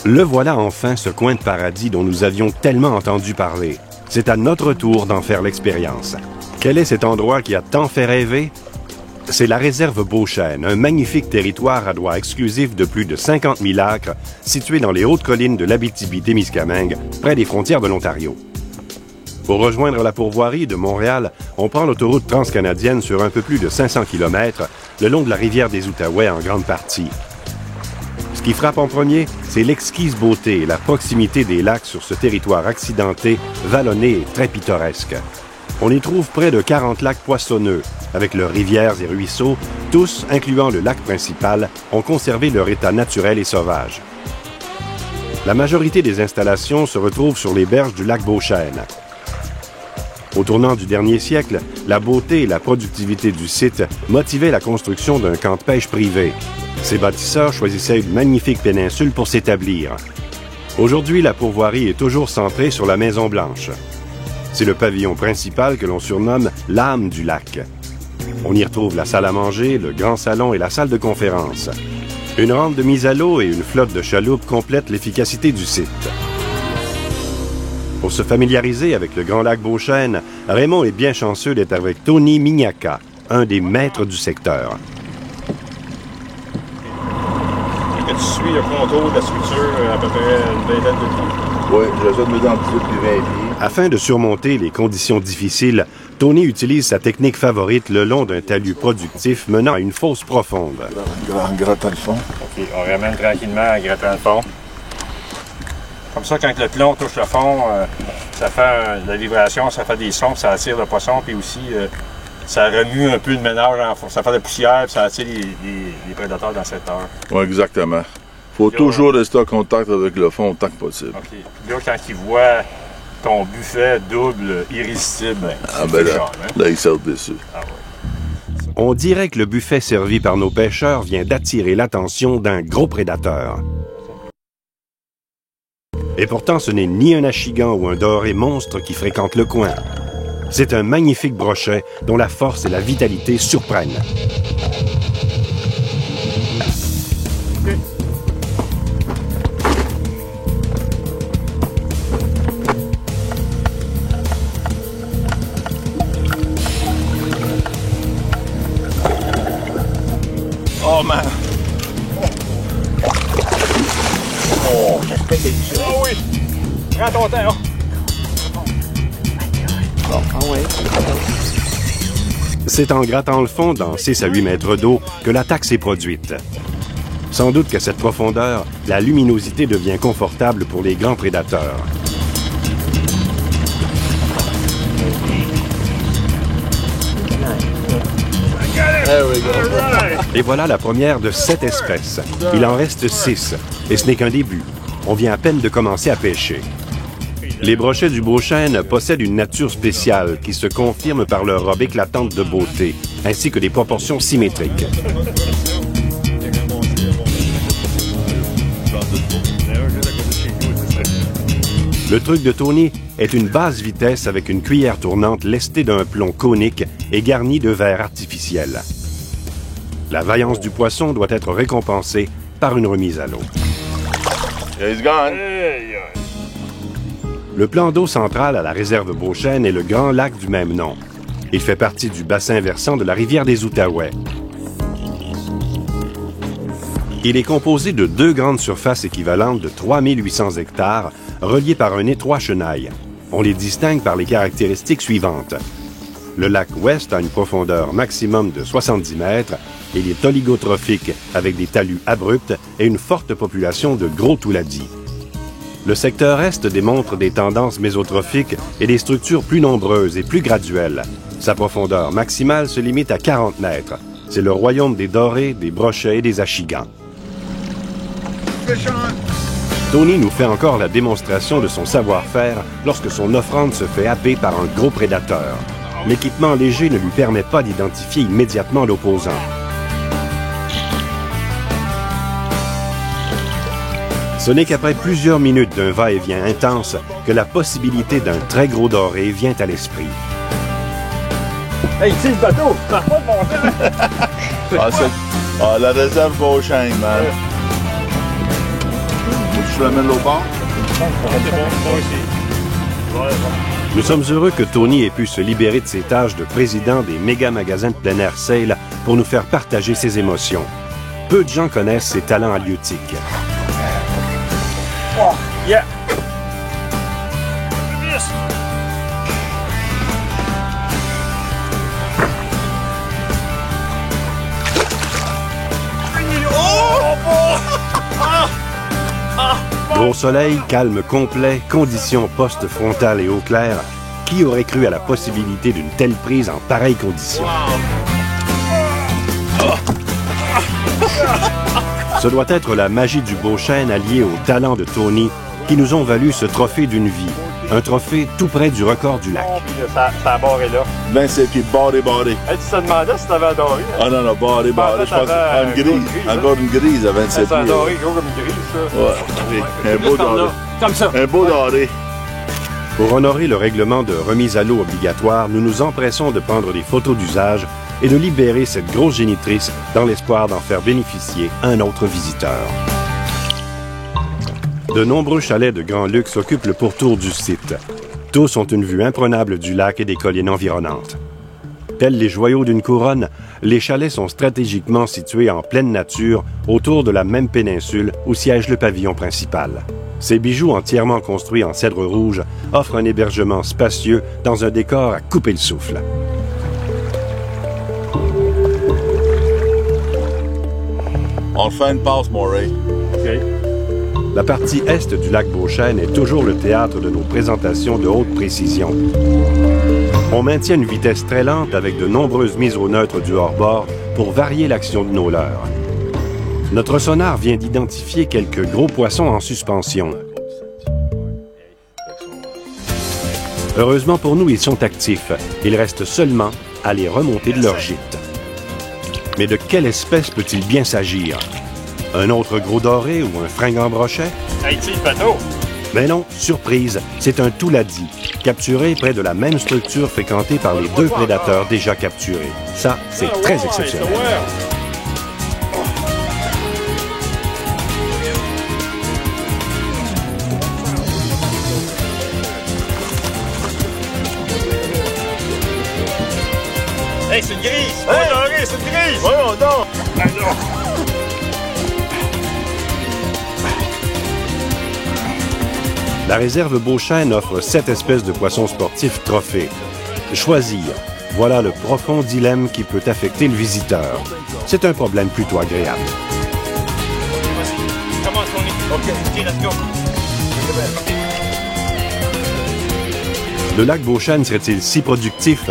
Le voilà enfin, ce coin de paradis dont nous avions tellement entendu parler. C'est à notre tour d'en faire l'expérience. Quel est cet endroit qui a tant fait rêver? C'est la réserve Beauchesne, un magnifique territoire à droit exclusif de plus de 50 000 acres, situé dans les hautes collines de l'Abitibi-Témiscamingue, près des frontières de l'Ontario. Pour rejoindre la pourvoirie de Montréal, on prend l'autoroute transcanadienne sur un peu plus de 500 km, le long de la rivière des Outaouais en grande partie. Ce qui frappe en premier, c'est l'exquise beauté et la proximité des lacs sur ce territoire accidenté, vallonné et très pittoresque. On y trouve près de 40 lacs poissonneux, avec leurs rivières et ruisseaux, tous, incluant le lac principal, ont conservé leur état naturel et sauvage. La majorité des installations se retrouvent sur les berges du lac Beauchesne. Au tournant du dernier siècle, la beauté et la productivité du site motivaient la construction d'un camp de pêche privé. Ces bâtisseurs choisissaient une magnifique péninsule pour s'établir. Aujourd'hui, la pourvoirie est toujours centrée sur la Maison-Blanche. C'est le pavillon principal que l'on surnomme l'âme du lac. On y retrouve la salle à manger, le grand salon et la salle de conférence. Une rampe de mise à l'eau et une flotte de chaloupes complètent l'efficacité du site. Pour se familiariser avec le grand lac Beauchesne, Raymond est bien chanceux d'être avec Tony Mignacca, un des maîtres du secteur. Tu suis le contour de la structure à peu près une vingtaine de pieds. Oui, j'ajoute mes dents plus 20 pieds. Afin de surmonter les conditions difficiles, Tony utilise sa technique favorite le long d'un talus productif menant à une fosse profonde. Grattant le fond. OK, on ramène tranquillement en grattant le fond. Comme ça, quand le plomb touche le fond, ça fait la vibration, ça fait des sons, ça attire le poisson, puis aussi ça remue un peu le ménage, ça fait de la poussière, puis ça attire les prédateurs dans le secteur. Oui, exactement. Il faut toujours rester en contact avec le fond autant que possible. OK. Puis là, quand ils voient ton buffet double irrésistible, là, ils sortent dessus. Ah ouais. On dirait que le buffet servi par nos pêcheurs vient d'attirer l'attention d'un gros prédateur. Et pourtant, ce n'est ni un achigan ou un doré monstre qui fréquente le coin. C'est un magnifique brochet dont la force et la vitalité surprennent. Oh man! Oh, oh oui! Prends ton temps! C'est en grattant le fond dans 6 à 8 mètres d'eau que l'attaque s'est produite. Sans doute qu'à cette profondeur, la luminosité devient confortable pour les grands prédateurs. Et voilà la première de 7 espèces. Il en reste 6, et ce n'est qu'un début. On vient à peine de commencer à pêcher. Les brochets du Beauchesne possèdent une nature spéciale qui se confirme par leur robe éclatante de beauté, ainsi que des proportions symétriques. Le truc de Tony est une basse vitesse avec une cuillère tournante lestée d'un plomb conique et garnie de verre artificiel. La vaillance du poisson doit être récompensée par une remise à l'eau. He's gone. Le plan d'eau central à la réserve Beauchesne est le grand lac du même nom. Il fait partie du bassin versant de la rivière des Outaouais. Il est composé de 2 grandes surfaces équivalentes de 3800 hectares, reliées par un étroit chenal. On les distingue par les caractéristiques suivantes. Le lac ouest a une profondeur maximum de 70 mètres. Il est oligotrophique avec des talus abrupts et une forte population de gros touladis. Le secteur est démontre des tendances mésotrophiques et des structures plus nombreuses et plus graduelles. Sa profondeur maximale se limite à 40 mètres. C'est le royaume des dorés, des brochets et des achigans. Tony nous fait encore la démonstration de son savoir-faire lorsque son offrande se fait happer par un gros prédateur. L'équipement léger ne lui permet pas d'identifier immédiatement l'opposant. Ce n'est qu'après plusieurs minutes d'un va-et-vient intense que la possibilité d'un très gros doré vient à l'esprit. Hey, ici le bateau! Ça n'a pas de bon sens! La réserve Beauchesne, man. Je l'amène l'autre bord. C'est bon, moi aussi. Nous sommes heureux que Tony ait pu se libérer de ses tâches de président des méga magasins de plein air Sale pour nous faire partager ses émotions. Peu de gens connaissent ses talents halieutiques. Oh, yeah! Yes! Gros soleil, calme complet, conditions post-frontales et eau claire. Qui aurait cru à la possibilité d'une telle prise en pareilles conditions? Ce doit être la magie du Beauchesne alliée au talent de Tony qui nous ont valu ce trophée d'une vie. Un trophée tout près du record du lac. Ça a barré là. 27 pieds, barré. Hey, tu te demandais si t'avais adoré. Hein? Ah non, barré. Je pense une grise. Encore une grise à 27 pieds. Ça a adoré, gros comme une grise, ça. Ouais, un beau doré. Comme ça. Un beau doré. Pour honorer le règlement de remise à l'eau obligatoire, nous nous empressons de prendre des photos d'usage et de libérer cette grosse génitrice dans l'espoir d'en faire bénéficier un autre visiteur. De nombreux chalets de grand luxe occupent le pourtour du site. Tous ont une vue imprenable du lac et des collines environnantes. Tels les joyaux d'une couronne, les chalets sont stratégiquement situés en pleine nature autour de la même péninsule où siège le pavillon principal. Ces bijoux entièrement construits en cèdre rouge offrent un hébergement spacieux dans un décor à couper le souffle. On fait une passe, Moray. OK. La partie est du lac Beauchesne est toujours le théâtre de nos présentations de haute précision. On maintient une vitesse très lente avec de nombreuses mises au neutre du hors-bord pour varier l'action de nos leurres. Notre sonar vient d'identifier quelques gros poissons en suspension. Heureusement pour nous, ils sont actifs. Il reste seulement à les remonter de leur gîte. Mais de quelle espèce peut-il bien s'agir? Un autre gros doré ou un fringant brochet? Hey, tu le bateau! Mais non, surprise, c'est un touladi, capturé près de la même structure fréquentée par les deux prédateurs déjà capturés. Ça, c'est très exceptionnel. Hey, c'est une grise! Hey, c'est une grise! Voyons donc! La réserve Beauchesne offre 7 espèces de poissons sportifs trophées. Choisir, voilà le profond dilemme qui peut affecter le visiteur. C'est un problème plutôt agréable. Comment on est? OK, let's go. Le lac Beauchesne serait-il si productif?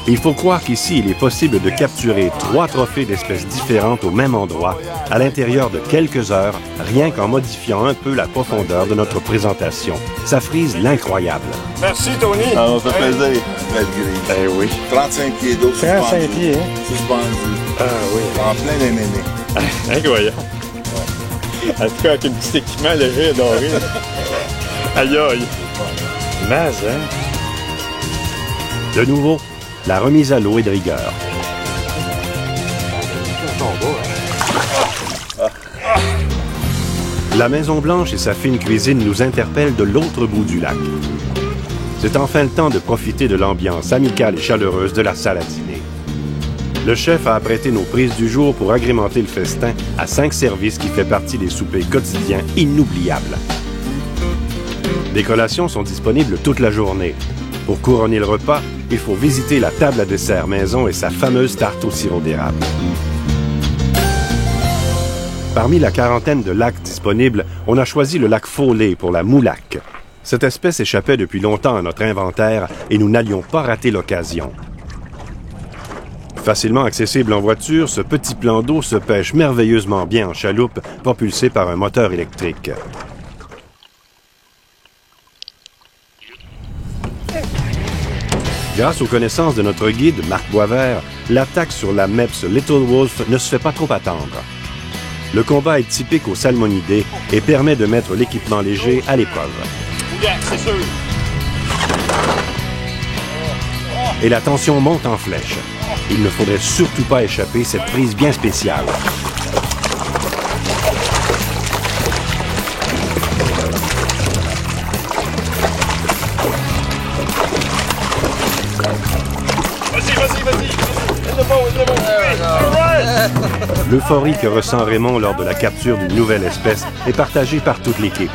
Il faut croire qu'ici, il est possible de capturer 3 trophées d'espèces différentes au même endroit, à l'intérieur de quelques heures, rien qu'en modifiant un peu la profondeur de notre présentation. Ça frise l'incroyable. Merci, Tony. Ah, on fait plaisir. Belle grise. Eh oui. 35 pieds d'eau. 35 pieds, hein? Suspendu. Ah oui. En plein des ménés. Incroyable. En tout cas, avec un petit équipement léger et doré. Aïe aïe. Mais, hein? De nouveau, la remise à l'eau est de rigueur. La Maison-Blanche et sa fine cuisine nous interpellent de l'autre bout du lac. C'est enfin le temps de profiter de l'ambiance amicale et chaleureuse de la salle à dîner. Le chef a apprêté nos prises du jour pour agrémenter le festin à 5 services qui fait partie des soupers quotidiens inoubliables. Des collations sont disponibles toute la journée. Pour couronner le repas, il faut visiter la table à dessert maison et sa fameuse tarte au sirop d'érable. Parmi la quarantaine de lacs disponibles, on a choisi le lac Foley pour la moulac. Cette espèce échappait depuis longtemps à notre inventaire et nous n'allions pas rater l'occasion. Facilement accessible en voiture, ce petit plan d'eau se pêche merveilleusement bien en chaloupe, propulsé par un moteur électrique. Grâce aux connaissances de notre guide, Marc Boisvert, l'attaque sur la MEPS Little Wolf ne se fait pas trop attendre. Le combat est typique aux salmonidés et permet de mettre l'équipement léger à l'épreuve. C'est sûr. Et la tension monte en flèche. Il ne faudrait surtout pas échapper cette prise bien spéciale. L'euphorie que ressent Raymond lors de la capture d'une nouvelle espèce est partagée par toute l'équipe.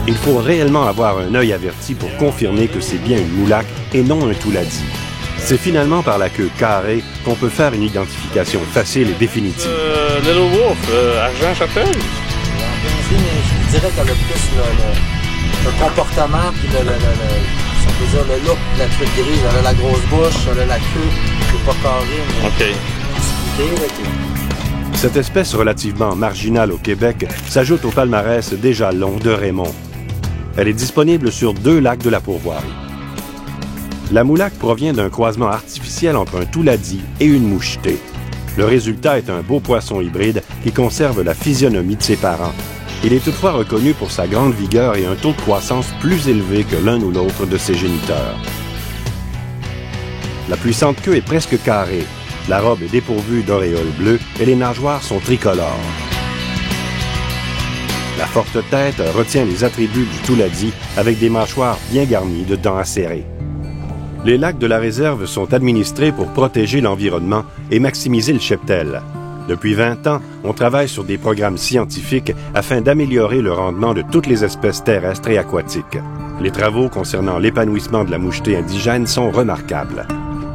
Il faut réellement avoir un œil averti pour confirmer que c'est bien une moulaque et non un touladi. C'est finalement par la queue carrée qu'on peut faire une identification facile et définitive. Little Wolf, Argent Châtel. Je dirais qu'elle a plus le comportement puis si on peut dire le look de la truite grise. Elle a la grosse bouche, elle a la queue qui n'est pas carrée, mais Cette espèce relativement marginale au Québec s'ajoute au palmarès déjà long de Raymond. Elle est disponible sur 2 lacs de la pourvoirie. La moulaque provient d'un croisement artificiel entre un touladi et une mouchetée. Le résultat est un beau poisson hybride qui conserve la physionomie de ses parents. Il est toutefois reconnu pour sa grande vigueur et un taux de croissance plus élevé que l'un ou l'autre de ses géniteurs. La puissante queue est presque carrée. La robe est dépourvue d'auréoles bleues et les nageoires sont tricolores. La forte tête retient les attributs du touladi avec des mâchoires bien garnies de dents acérées. Les lacs de la réserve sont administrés pour protéger l'environnement et maximiser le cheptel. Depuis 20 ans, on travaille sur des programmes scientifiques afin d'améliorer le rendement de toutes les espèces terrestres et aquatiques. Les travaux concernant l'épanouissement de la mouchetée indigène sont remarquables.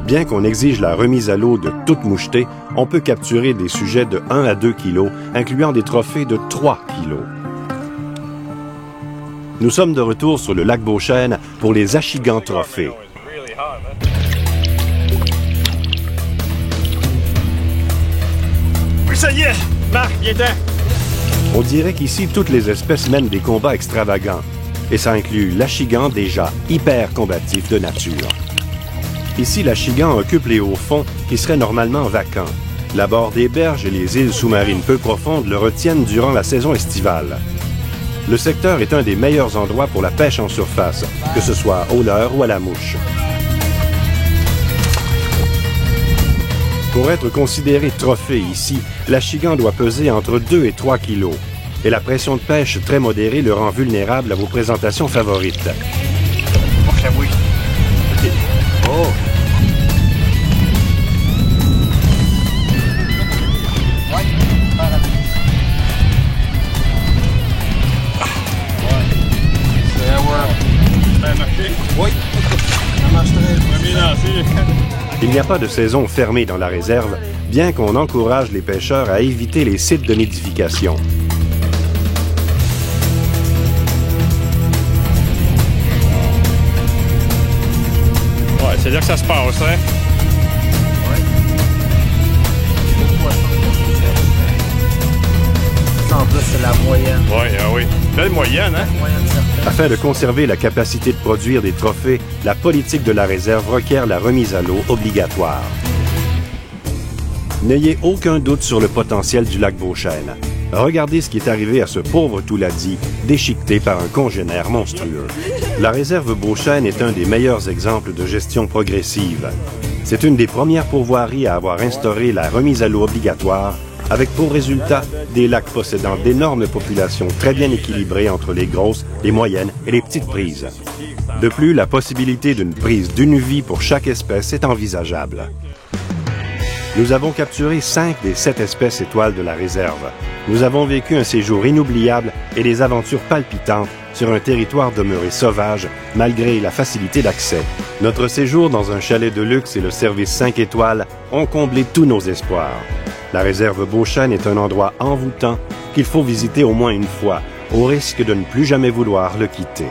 Bien qu'on exige la remise à l'eau de toute mouchetée, on peut capturer des sujets de 1 à 2 kilos, incluant des trophées de 3 kilos. Nous sommes de retour sur le lac Beauchesne pour les Achigans trophées. Ça y est! Marc, viens-t'en! On dirait qu'ici, toutes les espèces mènent des combats extravagants. Et ça inclut l'achigan déjà hyper combatif de nature. Ici, l'achigan occupe les hauts fonds qui seraient normalement vacants. L'abord des berges et les îles sous-marines peu profondes le retiennent durant la saison estivale. Le secteur est un des meilleurs endroits pour la pêche en surface, que ce soit au leurre ou à la mouche. Pour être considéré trophée ici, l'achigan doit peser entre 2 et 3 kilos. Et la pression de pêche très modérée le rend vulnérable à vos présentations favorites. oh! Oui, ça marche très bien. Il n'y a pas de saison fermée dans la réserve, bien qu'on encourage les pêcheurs à éviter les sites de nidification. Ouais, c'est là que ça se passe, hein? En plus, c'est la moyenne. Oui. Belle moyenne, hein? Afin de conserver la capacité de produire des trophées, la politique de la réserve requiert la remise à l'eau obligatoire. N'ayez aucun doute sur le potentiel du lac Beauchesne. Regardez ce qui est arrivé à ce pauvre touladi, déchiqueté par un congénère monstrueux. La réserve Beauchesne est un des meilleurs exemples de gestion progressive. C'est une des premières pourvoiries à avoir instauré la remise à l'eau obligatoire, avec pour résultat des lacs possédant d'énormes populations très bien équilibrées entre les grosses, les moyennes et les petites prises. De plus, la possibilité d'une prise d'une vie pour chaque espèce est envisageable. Nous avons capturé 5 des 7 espèces étoiles de la réserve. Nous avons vécu un séjour inoubliable et des aventures palpitantes sur un territoire demeuré sauvage malgré la facilité d'accès. Notre séjour dans un chalet de luxe et le service 5 étoiles ont comblé tous nos espoirs. La réserve Beauchesne est un endroit envoûtant qu'il faut visiter au moins une fois, au risque de ne plus jamais vouloir le quitter.